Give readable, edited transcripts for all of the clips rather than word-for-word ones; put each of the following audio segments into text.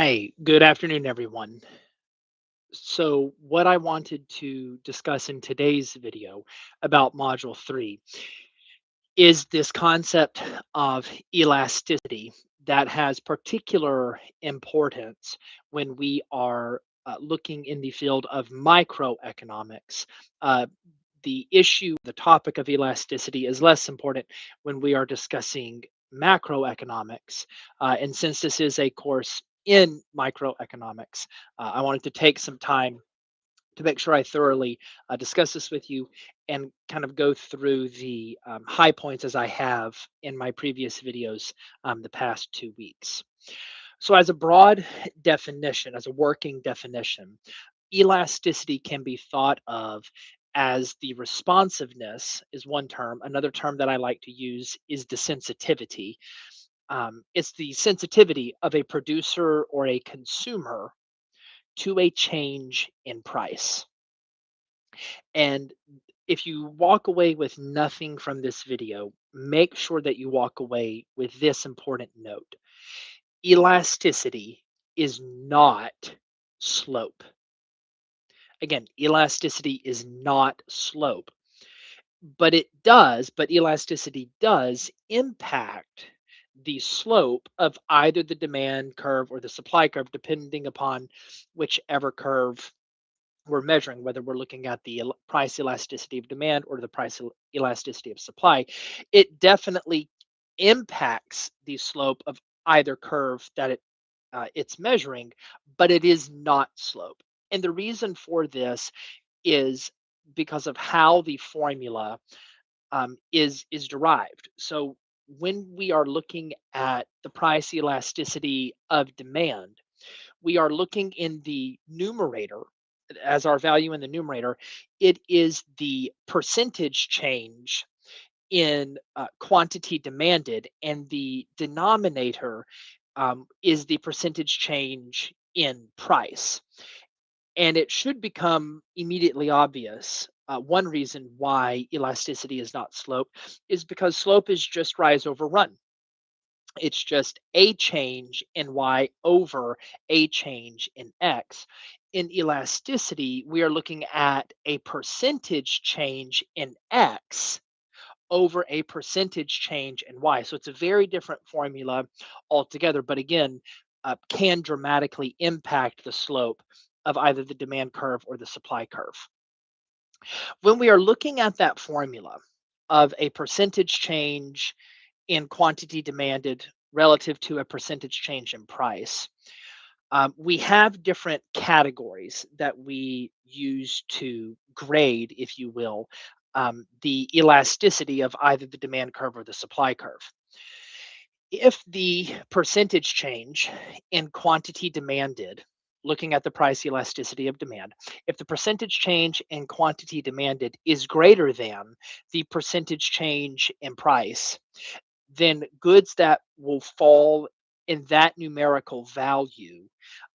Hi, good afternoon, everyone. So, what I wanted to discuss in today's video about Module 3 is this concept of elasticity that has particular importance when we are looking in the field of microeconomics. Uh, the topic of elasticity is less important when we are discussing macroeconomics. And since this is a course in microeconomics, I wanted to take some time to make sure I thoroughly discuss this with you and kind of go through the high points as I have in my previous videos the past 2 weeks. So, as a broad definition, as a working definition, elasticity can be thought of as the responsiveness, is one term. Another term that I like to use is the sensitivity. It's the sensitivity of a producer or a consumer to a change in price. And if you walk away with nothing from this video, make sure that you walk away with this important note. Elasticity is not slope. Again, elasticity is not slope, but elasticity does impact the slope of either the demand curve or the supply curve, depending upon whichever curve we're measuring, whether we're looking at the price elasticity of demand or the elasticity of supply. It definitely impacts the slope of either curve that it's measuring, but it is not slope. And the reason for this is because of how the formula is derived. So when we are looking at the price elasticity of demand, we are looking in the numerator as our value in the numerator. It is the percentage change in quantity demanded, and the denominator is the percentage change in price. And it should become immediately obvious. One reason why elasticity is not slope is because slope is just rise over run. It's just a change in y over a change in x. In elasticity, we are looking at a percentage change in x over a percentage change in y. So it's a very different formula altogether, but again, can dramatically impact the slope of either the demand curve or the supply curve. When we are looking at that formula of a percentage change in quantity demanded relative to a percentage change in price, we have different categories that we use to grade, if you will, the elasticity of either the demand curve or the supply curve. If the percentage change in quantity demanded, looking at the price elasticity of demand, if the percentage change in quantity demanded is greater than the percentage change in price, then goods that will fall in that numerical value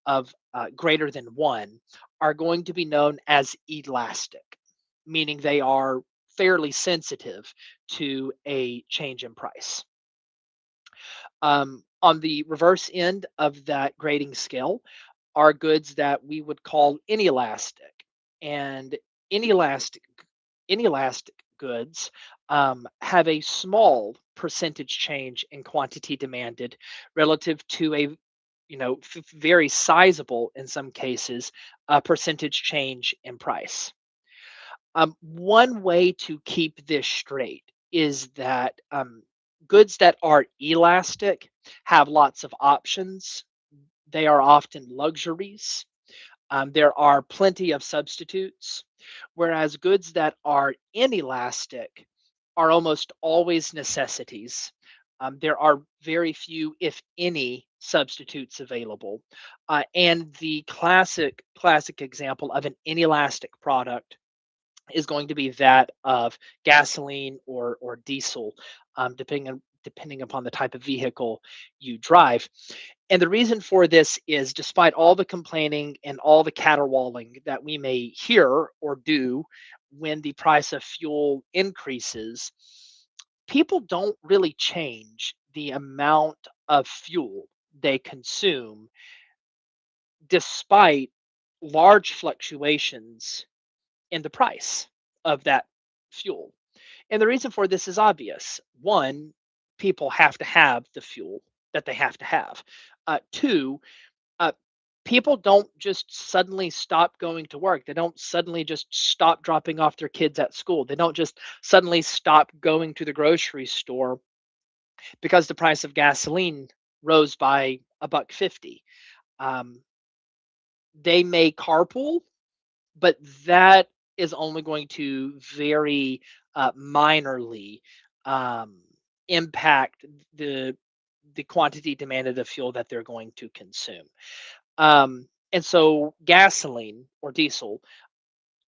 of greater than one are going to be known as elastic, meaning they are fairly sensitive to a change in price. On the reverse end of that grading scale are goods that we would call inelastic. And inelastic inelastic goods have a small percentage change in quantity demanded relative to a very sizable, in some cases, percentage change in price. One way to keep this straight is that goods that are elastic have lots of options. They are often luxuries. There are plenty of substitutes, whereas goods that are inelastic are almost always necessities. There are very few, if any, substitutes available. And the classic example of an inelastic product is going to be that of gasoline or diesel, depending upon the type of vehicle you drive. And the reason for this is, despite all the complaining and all the caterwauling that we may hear or do when the price of fuel increases, people don't really change the amount of fuel they consume despite large fluctuations in the price of that fuel. And the reason for this is obvious. One, people have to have the fuel that they have to have. Two, uh, people don't just suddenly stop going to work. They don't suddenly just stop dropping off their kids at school. They don't just suddenly stop going to the grocery store because the price of gasoline rose by a buck 50. Um, they may carpool, but that is only going to very minorly um, impact the the quantity demanded of fuel that they're going to consume. And so gasoline or diesel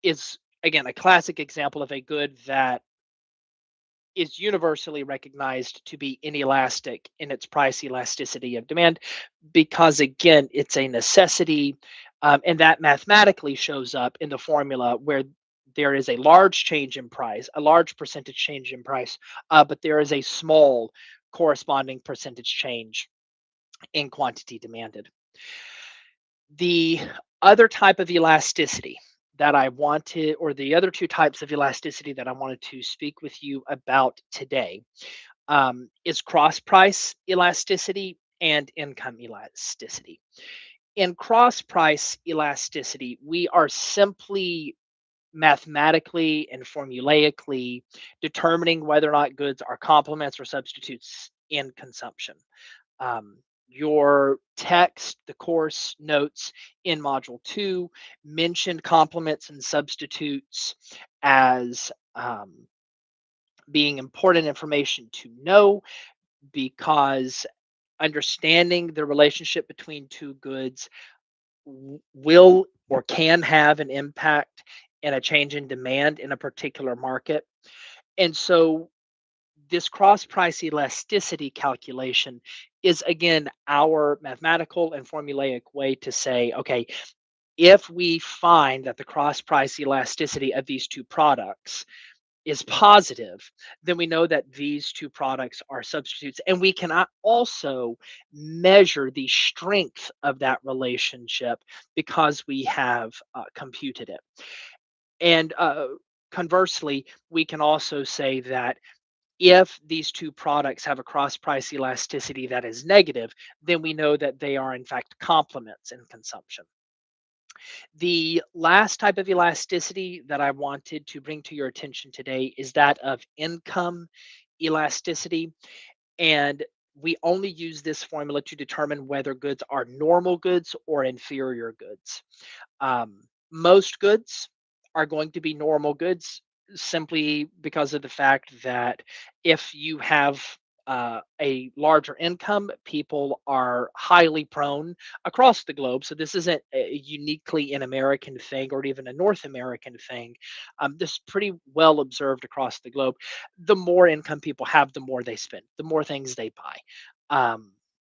is again a classic example of a good that is universally recognized to be inelastic in its price elasticity of demand because again it's a necessity, and that mathematically shows up in the formula where there is a large change in price, a large percentage change in price, but there is a small corresponding percentage change in quantity demanded. The other type of elasticity that I wanted, or the other two types of elasticity that I wanted to speak with you about today, is cross price elasticity and income elasticity. In cross price elasticity, we are simply mathematically and formulaically determining whether or not goods are complements or substitutes in consumption. Um, your text, the course notes in Module 2 mentioned complements and substitutes as being important information to know because understanding the relationship between two goods will or can have an impact in a change in demand in a particular market. And so this cross price elasticity calculation is again our mathematical and formulaic way to say, okay, if we find that the cross price elasticity of these two products is positive, then we know that these two products are substitutes. And we can also measure the strength of that relationship because we have computed it. And conversely, we can also say that if these two products have a cross price elasticity that is negative, then we know that they are in fact complements in consumption. The last type of elasticity that I wanted to bring to your attention today is that of income elasticity. And we only use this formula to determine whether goods are normal goods or inferior goods. Most goods are going to be normal goods simply because of the fact that if you have a larger income, people are highly prone across the globe. So this isn't a uniquely an American thing or even a North American thing. This is pretty well observed across the globe. The more income people have, the more they spend, the more things they buy.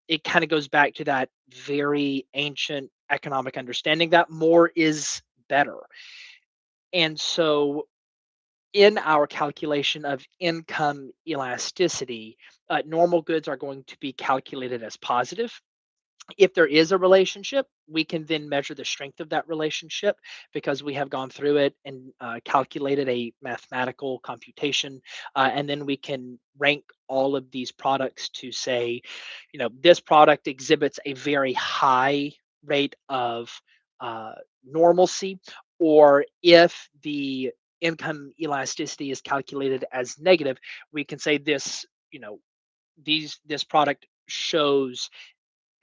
It kind of goes back to that very ancient economic understanding that more is better. And so, in our calculation of income elasticity, normal goods are going to be calculated as positive. If there is a relationship, we can then measure the strength of that relationship because we have gone through it and calculated a mathematical computation. And then we can rank all of these products to say, this product exhibits a very high rate of uh, normalcy, or if the income elasticity is calculated as negative, we can say this product shows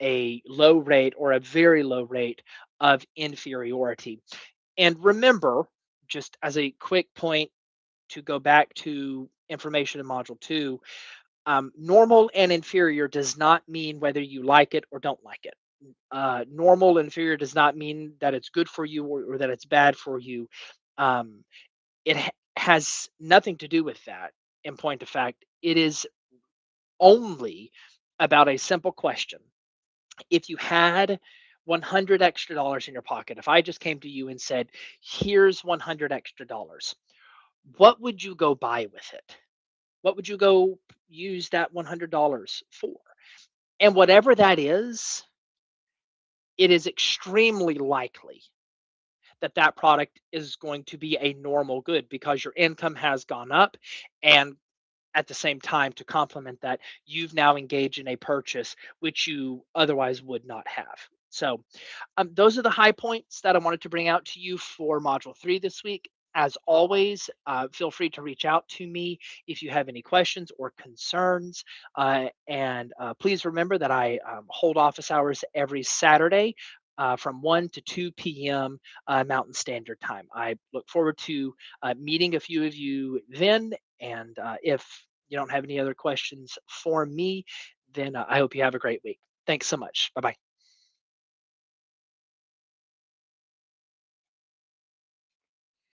a low rate or a very low rate of inferiority. And remember, just as a quick point to go back to information in Module 2, normal and inferior does not mean whether you like it or don't like it. Normal and inferior does not mean that it's good for you or that it's bad for you. Um, has nothing to do with that. In point of fact, it is only about a simple question. If you had 100 extra dollars in your pocket, if I just came to you and said, here's 100 extra dollars, what would you go buy with it? What would you go use that $100 for? And whatever that is, it is extremely likely that that product is going to be a normal good because your income has gone up, and at the same time, to complement that, you've now engaged in a purchase which you otherwise would not have. So, those are the high points that I wanted to bring out to you for Module 3 this week. As always, feel free to reach out to me if you have any questions or concerns. And please remember that I hold office hours every Saturday from 1 to 2 p.m. Mountain Standard Time. I look forward to meeting a few of you then. And if you don't have any other questions for me, then I hope you have a great week. Thanks so much. Bye bye.